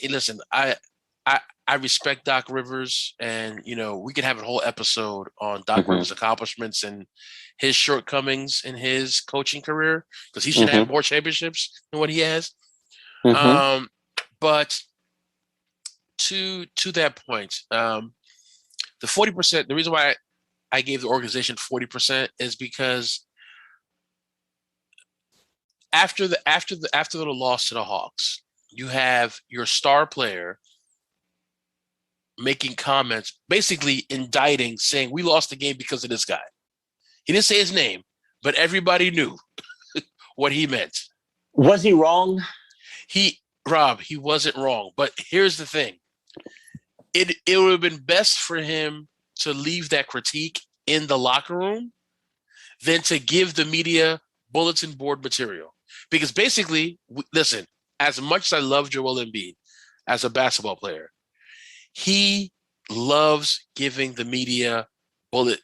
respect Doc Rivers, and we could have a whole episode on Doc Rivers' accomplishments and his shortcomings in his coaching career, because he should have more championships than what he has. But to that point, the 40%. The reason why I gave the organization 40% is because after the loss to the Hawks, you have your star player making comments, basically indicting, saying we lost the game because of this guy. He didn't say his name, but everybody knew what he meant. Was he wrong? He wasn't wrong. But here's the thing. It would have been best for him to leave that critique in the locker room than to give the media bulletin board material. Because basically, listen, as much as I love Joel Embiid as a basketball player, he loves giving the media bullet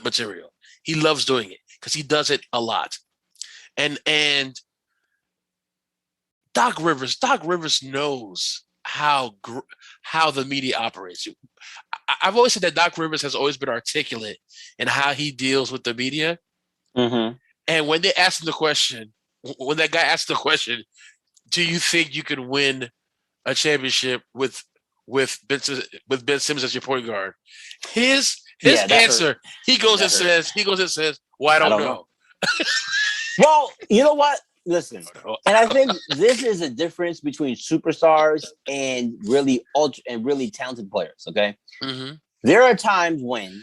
material. He loves doing it because he does it a lot. And Doc Rivers knows how the media operates. I've always said that Doc Rivers has always been articulate in how he deals with the media. And when they asked him the question, when that guy asked the question, do you think you could win a championship with Ben Simmons as your point guard? His answer, he goes and says, well, I don't know. Well, you know what? Listen, and I think this is a difference between superstars and really talented players. Okay, there are times when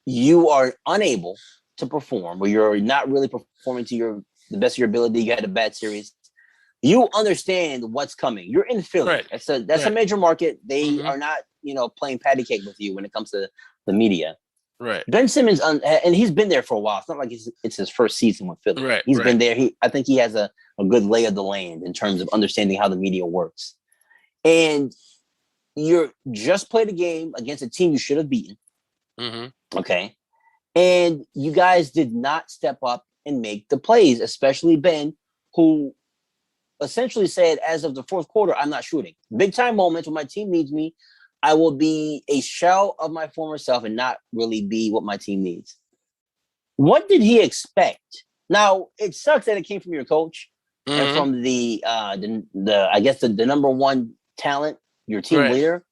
you are unable to perform, or you're not really performing to the best of your ability. You had a bad series. You understand what's coming. You're in Philly. Right. That's a major market. They are not, playing patty cake with you when it comes to the media. Right. Ben Simmons, and he's been there for a while. It's not like it's his first season with Philly. Right. He's been there. I think he has a good lay of the land in terms of understanding how the media works. And you're just played a game against a team you should have beaten. Okay. And you guys did not step up and make the plays, especially Ben, who essentially said, as of the fourth quarter, I'm not shooting. Big time moments when my team needs me, I will be a shell of my former self and not really be what my team needs. What did he expect? Now, it sucks that it came from your coach and from the number one talent, your team leader.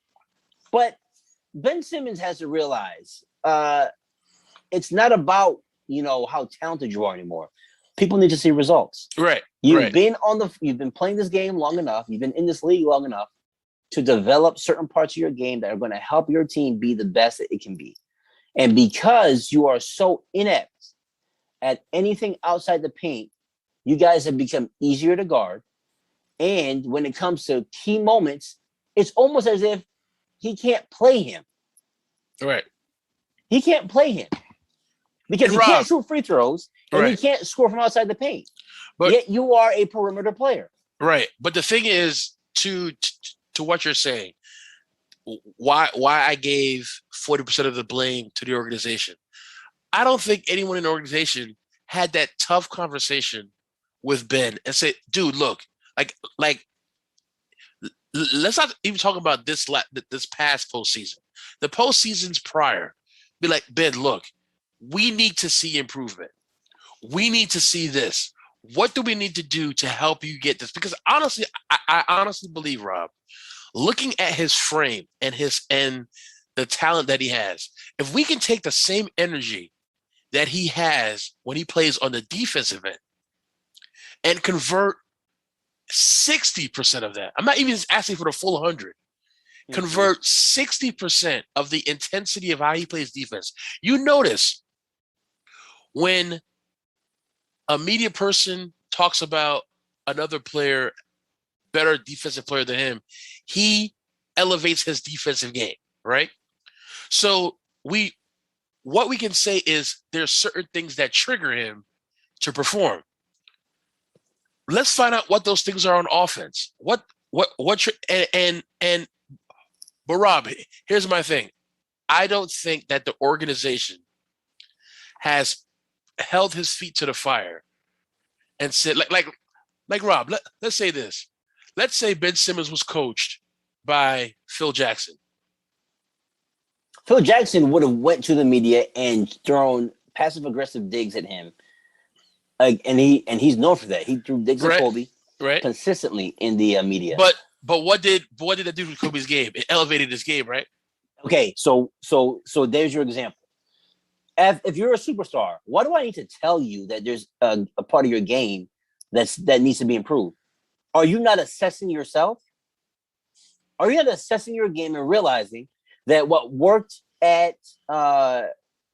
But Ben Simmons has to realize it's not about, how talented you are anymore. People need to see results. Right. You've been playing this game long enough. You've been in this league long enough to develop certain parts of your game that are going to help your team be the best that it can be. And because you are so inept at anything outside the paint, you guys have become easier to guard. And when it comes to key moments, it's almost as if he can't play him. Right. He can't play him because he can't shoot free throws and he can't score from outside the paint. But yet you are a perimeter player. Right. But the thing is, to what you're saying, why I gave 40% of the blame to the organization. I don't think anyone in the organization had that tough conversation with Ben and said, dude, look, like let's not even talk about this past postseason. The postseasons prior, be like, Ben, look, we need to see improvement. We need to see this. What do we need to do to help you get this? Because honestly, I honestly believe, Rob, looking at his frame and the talent that he has, if we can take the same energy that he has when he plays on the defensive end and convert 60% of that. I'm not even asking for the full 100. Convert 60% of the intensity of how he plays defense. You notice when a media person talks about another player, better defensive player than him, he elevates his defensive game, right? So what we can say is there's certain things that trigger him to perform. Let's find out what those things are on offense. But Rob, here's my thing. I don't think that the organization has held his feet to the fire and said, like Rob, let's say this. Let's say Ben Simmons was coached by Phil Jackson. Phil Jackson would have went to the media and thrown passive-aggressive digs at him. And he's known for that. He threw digs at Kobe consistently in the media. But what did that do to Kobe's game? It elevated his game, right? Okay, so there's your example. If you're a superstar, why do I need to tell you that there's a part of your game that needs to be improved? Are you not assessing yourself? Are you not assessing your game and realizing that what worked at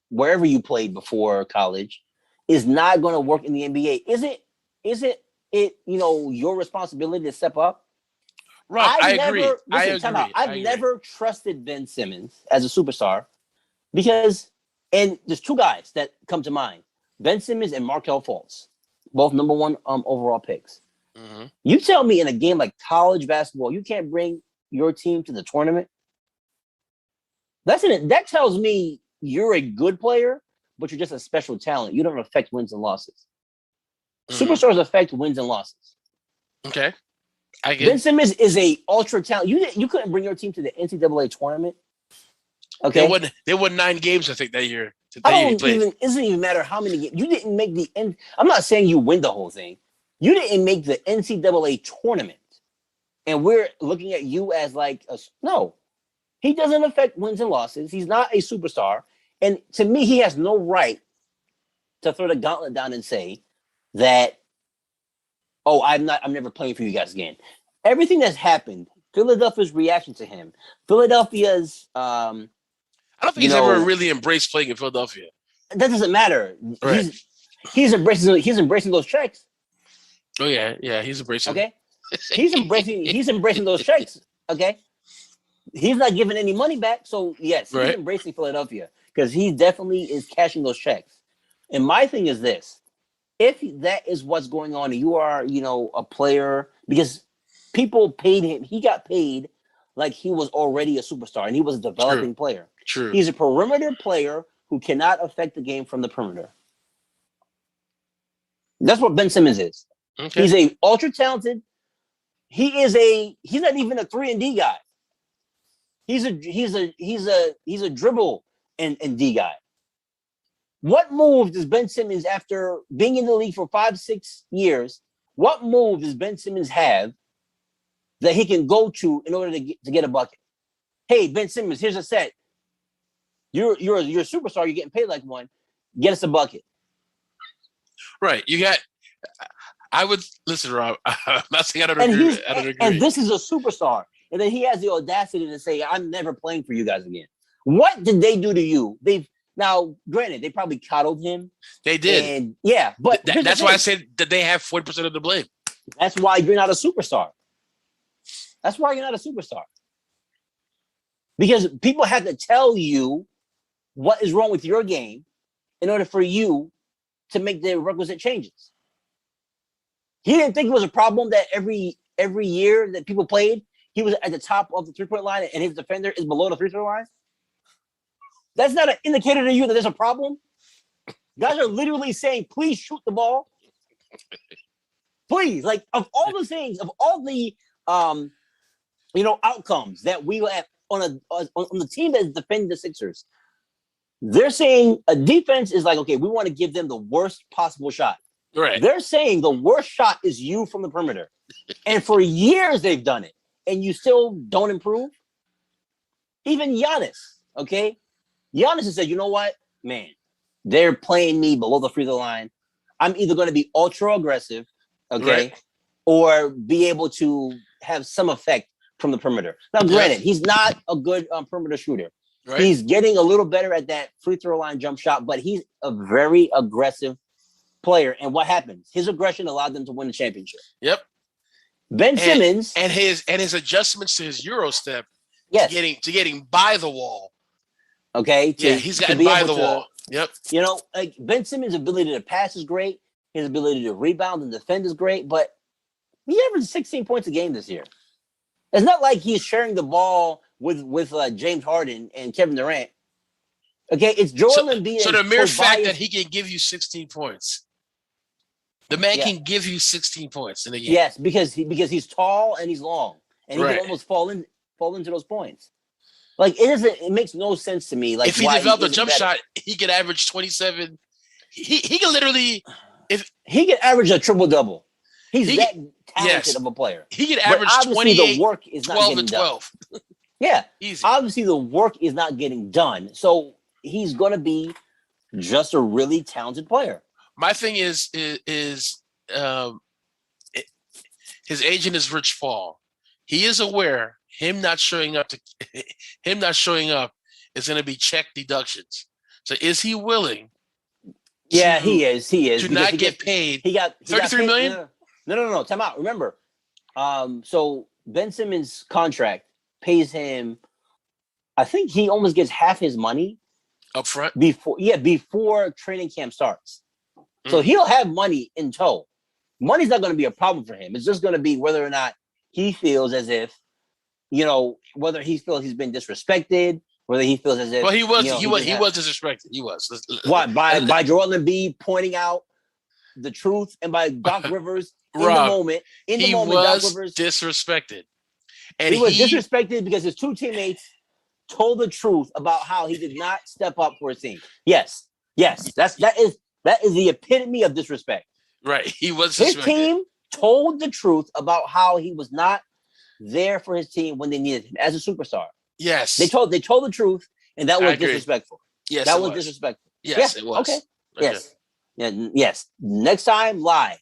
wherever you played before college is not going to work in the NBA? Is it your responsibility to step up? Rob, I agree. I've never trusted Ben Simmons as a superstar because, and there's two guys that come to mind: Ben Simmons and Markelle Fultz, both number one overall picks. Mm-hmm. You tell me in a game like college basketball, you can't bring your team to the tournament. That tells me you're a good player, but you're just a special talent. You don't affect wins and losses. Mm-hmm. Superstars affect wins and losses. Okay. Ben Simmons is a ultra talent. You couldn't bring your team to the NCAA tournament. Okay. They won 9 games, I think, that year. It doesn't even matter how many games. You didn't make the end. I'm not saying you win the whole thing. You didn't make the NCAA tournament. And we're looking at you as no. He doesn't affect wins and losses. He's not a superstar. And to me, he has no right to throw the gauntlet down and say that, I'm never playing for you guys again. Everything that's happened, Philadelphia's reaction to him, Philadelphia's I don't think he's ever really embraced playing in Philadelphia. That doesn't matter. Right. He's embracing those checks. Oh yeah, he's embracing. Okay. He's embracing those checks. Okay. He's not giving any money back. So yes, he's embracing Philadelphia because he definitely is cashing those checks. And my thing is this: if that is what's going on, and you are, a player, because people paid him, he got paid like he was already a superstar, and he was a developing player. True. He's a perimeter player who cannot affect the game from the perimeter. That's what Ben Simmons is. Okay. He's a ultra talented. He's not even a 3-and-D guy. He's a dribble and D guy. What move does Ben Simmons, after being in the league for 5-6 years, what move does Ben Simmons have that he can go to in order to get a bucket? Hey, Ben Simmons, here's a set. You're a superstar. You're getting paid like one. Get us a bucket. Right. I would listen, Rob. I'm not saying I don't agree. And this is a superstar. And then he has the audacity to say, I'm never playing for you guys again. What did they do to you? Now, granted, they probably coddled him. They did. And yeah, but that's why I said that they have 40% of the blame. That's why you're not a superstar. That's why you're not a superstar. Because people have to tell you what is wrong with your game in order for you to make the requisite changes. He didn't think it was a problem that every year that people played, he was at the top of the 3-point line and his defender is below the 3-point line. That's not an indicator to you that there's a problem. Guys are literally saying, please shoot the ball. Please, of all the things, of all the outcomes that we have on the team that's defending the Sixers, they're saying a defense is okay, we want to give them the worst possible shot. Right. They're saying the worst shot is you from the perimeter. And for years they've done it. And you still don't improve? Even Giannis, okay? Giannis has said, you know what? Man, they're playing me below the free throw line, I'm either going to be ultra aggressive, okay, right. or be able to have some effect from the perimeter. Now, granted, he's not a good perimeter shooter. Right. He's getting a little better at that free throw line jump shot, but he's a very aggressive player. And what happens? His aggression allowed them to win the championship. Yep. Ben Simmons and his adjustments to his Euro step, yes, to getting by the wall. Okay. He's gotten by the wall. Yep. You know, like Ben Simmons' ability to pass is great. His ability to rebound and defend is great, but he averaged 16 points a game this year. It's not like he's sharing the ball with James Harden and Kevin Durant. Okay, it's Joel Embiid. So the mere fact that he can give you 16 points, the man can give you 16 points in a game. Yes, because he's tall and he's long, and he can almost fall into those points. Like it makes no sense to me. Like if he developed a jump shot, he could average 27. He can literally, if he could average a triple double. He's that talented of a player. He could average 28, the work is not 12 and 12. Yeah, easy. Obviously, the work is not getting done, so he's going to be just a really talented player. My thing is his agent is Rich Paul. He is aware him not showing up is going to be check deductions. So is he willing? Yeah, he is. To not get paid. He got 33 million. No. Time out. Remember, so Ben Simmons' contract pays him. I think he almost gets half his money up front before training camp starts. So he'll have money in tow. Money's not going to be a problem for him. It's just going to be whether or not he feels as if, whether he feels he's been disrespected, whether he feels as if. Well, he was disrespected. He was. What by Joel Embiid pointing out the truth, and by Doc Rivers in the moment, Doc Rivers disrespected, and he was disrespected because his two teammates told the truth about how he did not step up for his team. Yes, that is the epitome of disrespect. Right, he was. His team told the truth about how he was not there for his team when they needed him as a superstar. Yes, they told the truth, and that was disrespectful. Yes, that was disrespectful. Yes, it was. Okay. Yes. Yeah, yes. Next time, lie.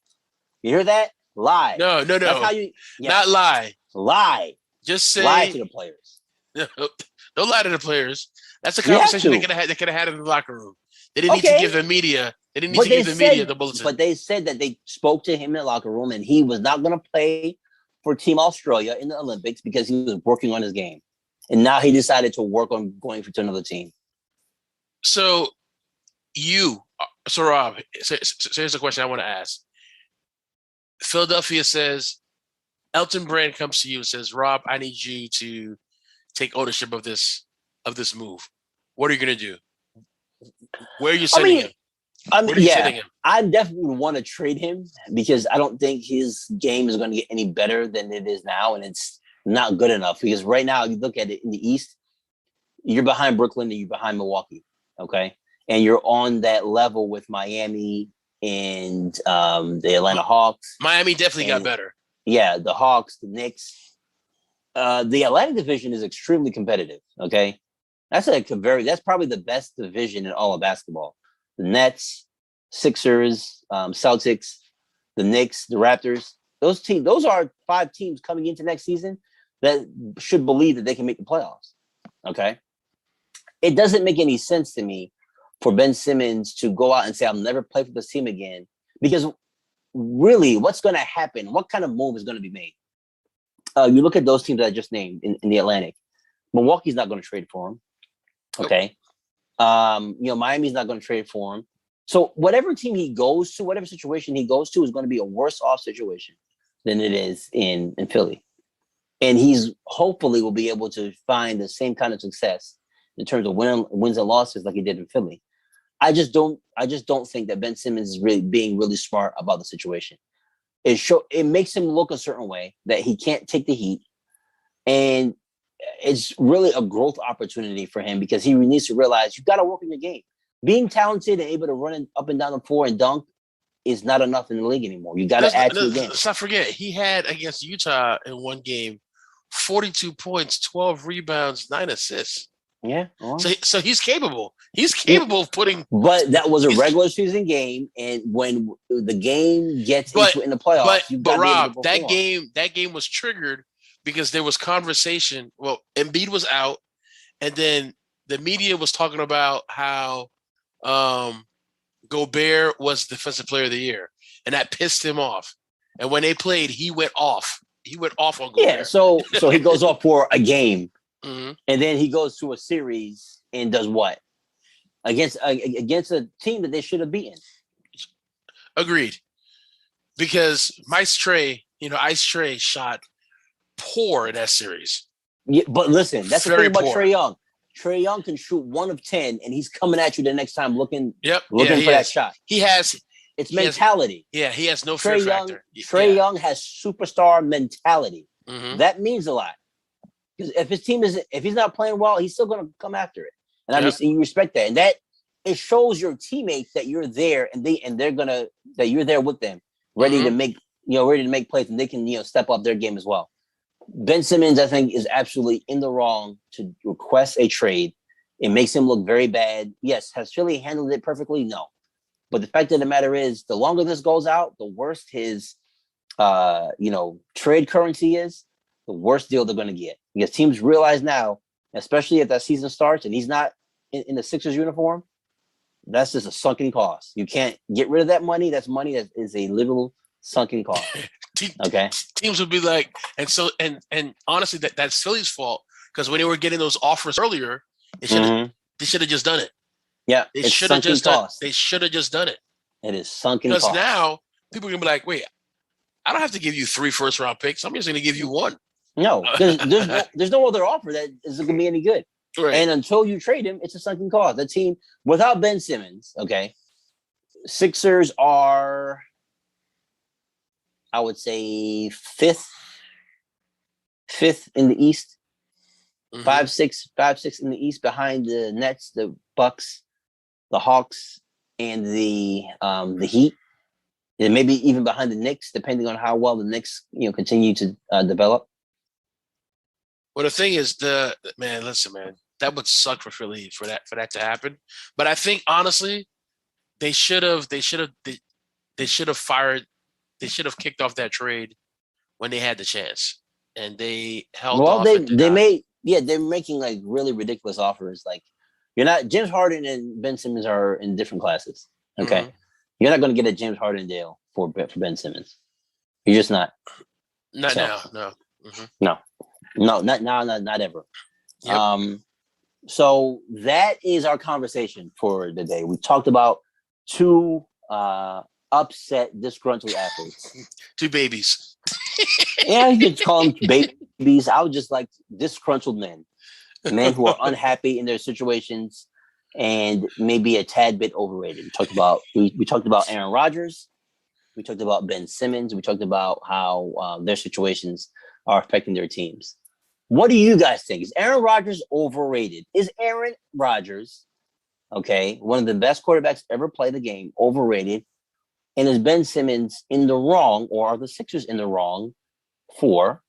You hear that? Lie. No. That's how you not lie. Lie. Just say lie to the players. Don't lie to the players. That's a conversation they could have had in the locker room. They didn't need to give the media. They didn't need to give the media the bulletin. But they said that they spoke to him in the locker room, and he was not going to play for Team Australia in the Olympics because he was working on his game, and now he decided to work on going to another team. So Rob, so here's a question I want to ask. Philadelphia says, Elton Brand comes to you and says, Rob, I need you to take ownership of this move. What are you going to do? Where are you sending him? I definitely would want to trade him because I don't think his game is going to get any better than it is now, and it's not good enough because right now, you look at it in the East, you're behind Brooklyn and you're behind Milwaukee, okay? And you're on that level with Miami and the Atlanta Hawks. Miami definitely got better. Yeah, the Hawks, the Knicks. The Atlantic division is extremely competitive, okay? That's probably the best division in all of basketball. The Nets, Sixers, Celtics, the Knicks, the Raptors. Those are 5 teams coming into next season that should believe that they can make the playoffs, okay? It doesn't make any sense to me for Ben Simmons to go out and say, I'll never play for this team again. Because really, what's going to happen? What kind of move is going to be made? You look at those teams that I just named in the Atlantic. Milwaukee's not going to trade for him. Okay. Miami's not going to trade for him. So whatever team he goes to, whatever situation he goes to is going to be a worse off situation than it is in Philly. And he's hopefully will be able to find the same kind of success in terms of wins and losses like he did in Philly. I just don't think that Ben Simmons is really being really smart about the situation. It makes him look a certain way that he can't take the heat, and it's really a growth opportunity for him because he needs to realize you've got to work in your game. Being talented and able to run up and down the floor and dunk is not enough in the league anymore. You got to add to the game. Let's not forget he had against Utah in one game 42 points, 12 rebounds, 9 assists. Yeah. Well, So he's capable. He's capable of putting. But that was a regular season game, and when the game gets in the playoffs, you've got to be able to perform. that game was triggered because there was conversation. Well, Embiid was out, and then the media was talking about how Gobert was Defensive Player of the Year, and that pissed him off. And when they played, he went off. He went off on Gobert. Yeah, so he goes off for a game, mm-hmm. and then he goes to a series and does what? Against a team that they should have beaten. Agreed. Because Ice Trey shot poor in that series. Yeah, but listen, that's the thing about poor. Trae Young. Trae Young can shoot 1 of 10, and he's coming at you the next time looking for that shot. It's mentality. He has no fear factor. Trae Young has superstar mentality. Mm-hmm. That means a lot. Because if he's not playing well, he's still going to come after it. And you respect that. And that it shows your teammates that you're there and they're gonna that you're there with them, ready to make plays, and they can step up their game as well. Ben Simmons, I think, is absolutely in the wrong to request a trade. It makes him look very bad. Yes, has Philly handled it perfectly? No. But the fact of the matter is, the longer this goes out, the worse his trade currency is, the worse deal they're gonna get. Because teams realize now, especially if that season starts and he's not in the Sixers uniform, that's just a sunken cost. You can't get rid of that money. That's money that is a literal sunken cost. Okay. Teams would be like, and honestly, that's Philly's fault, because when they were getting those offers earlier, they should have just done it. Yeah, they should have just done. They should have just done it. It is sunken cost. Because now people are gonna be like, wait, I don't have to give you 3 first-round picks. I'm just gonna give you 1. No, there's no other offer that is gonna be any good. Right. And until you trade him, it's a sunken cost. The team without Ben Simmons, okay, Sixers are, I would say, fifth in the East, 5-6 in the East, behind the Nets, the Bucks, the Hawks, and the Heat, and maybe even behind the Knicks, depending on how well the Knicks continue to develop. Well, the thing is, listen, man, that would suck for Philly for that to happen. But I think honestly, they should have kicked off that trade when they had the chance, and they held off. They're making like really ridiculous offers. Like, you're not, James Harden and Ben Simmons are in different classes. Okay, you're not going to get a James Harden deal for Ben Simmons. You're just not. Not now. No. No, not now, not ever. Yep. So that is our conversation for the day. We talked about 2 upset, disgruntled athletes. 2 babies. Yeah, you could call them babies. I would just like disgruntled men who are unhappy in their situations and maybe a tad bit overrated. We talked about Aaron Rodgers. We talked about Ben Simmons. We talked about how their situations are affecting their teams. What do you guys think? Is Aaron Rodgers overrated? Is Aaron Rodgers, one of the best quarterbacks ever play the game, overrated? And is Ben Simmons in the wrong, or are the Sixers in the wrong for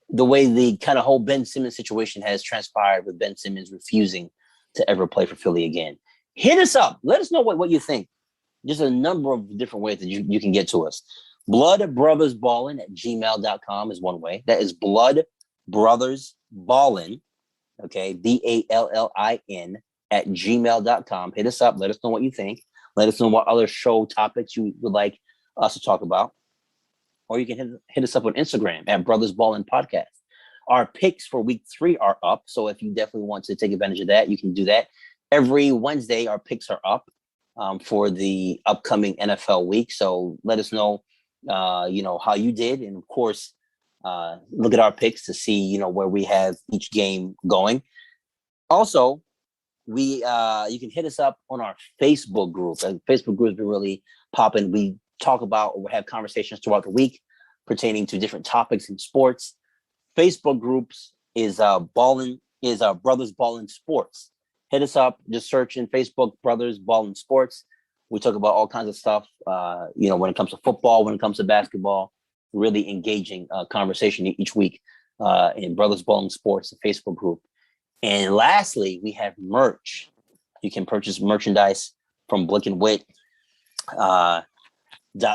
the way the kind of whole Ben Simmons situation has transpired, with Ben Simmons refusing to ever play for Philly again? Hit us up. Let us know what you think. Just a number of different ways that you can get to us. Bloodbrothersballin at gmail.com is one way. That is Bloodbrothersballin, BALLIN at gmail.com. Hit us up. Let us know what you think. Let us know what other show topics you would like us to talk about. Or you can hit us up on Instagram at Brothers Ballin Podcast. Our picks for week 3 are up. So if you definitely want to take advantage of that, you can do that. Every Wednesday, our picks are up for the upcoming NFL week. So let us know, how you did. And of course, look at our picks to see, where we have each game going. Also, you can hit us up on our Facebook group. The Facebook group has been really popping. We talk about, or have conversations throughout the week pertaining to different topics in sports. Facebook groups is Brothers Ballin Sports. Hit us up. Just search in Facebook Brothers Ballin Sports. We talk about all kinds of stuff. When it comes to football, when it comes to basketball, really engaging conversation each week in Brothers Ballin Sports, the Facebook group. And lastly, we have merch. You can purchase merchandise from Blick and Wit.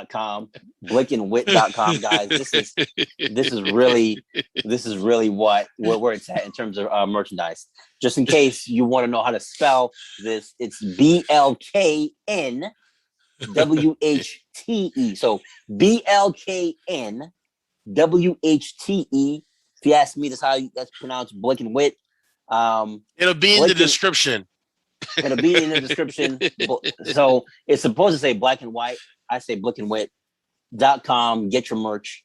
.com, blickandwit.com, guys. This is really where it's at in terms of merchandise. Just in case you want to know how to spell this, it's BLKNWHTE. So BLKNWHTE. If you ask me, that's pronounced Blick and Wit. It'll be in the description. It'll be in the description. So it's supposed to say black and white. I say blickandwit.com. Get your merch.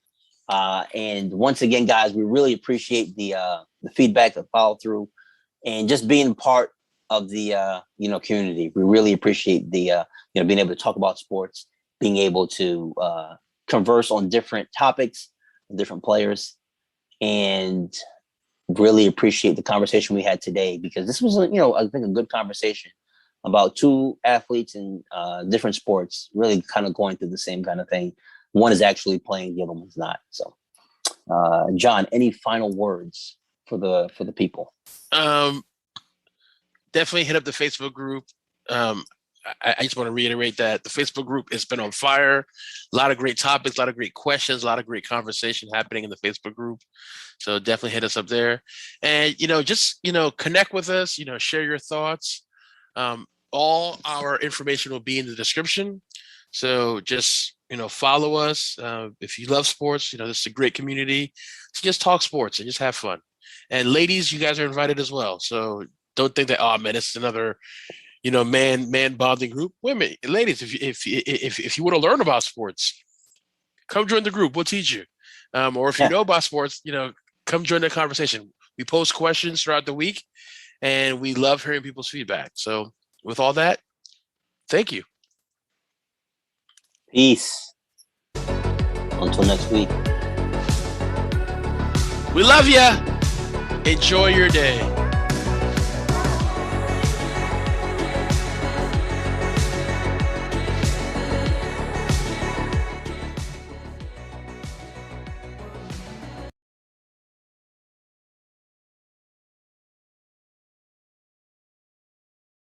And once again, guys, we really appreciate the feedback, the follow through, and just being part of the community. We really appreciate the being able to talk about sports, being able to converse on different topics, different players, and really appreciate the conversation we had today, because this was, I think, a good conversation about two athletes in different sports, really kind of going through the same kind of thing. One is actually playing, the other one's not. So, John, any final words for the people? Definitely hit up the Facebook group. I just want to reiterate that the Facebook group has been on fire. A lot of great topics, a lot of great questions, a lot of great conversation happening in the Facebook group. So definitely hit us up there, and just connect with us. Share your thoughts. All our information will be in the description. So just follow us. If you love sports, this is a great community to just talk sports and just have fun. And ladies, you guys are invited as well. So don't think that, oh man, it's another man bonding group. Women, ladies, if you want to learn about sports, come join the group. We'll teach you. Or if you know about sports, come join the conversation. We post questions throughout the week, and we love hearing people's feedback. So with all that, thank you. Peace. Until next week. We love you. Enjoy your day.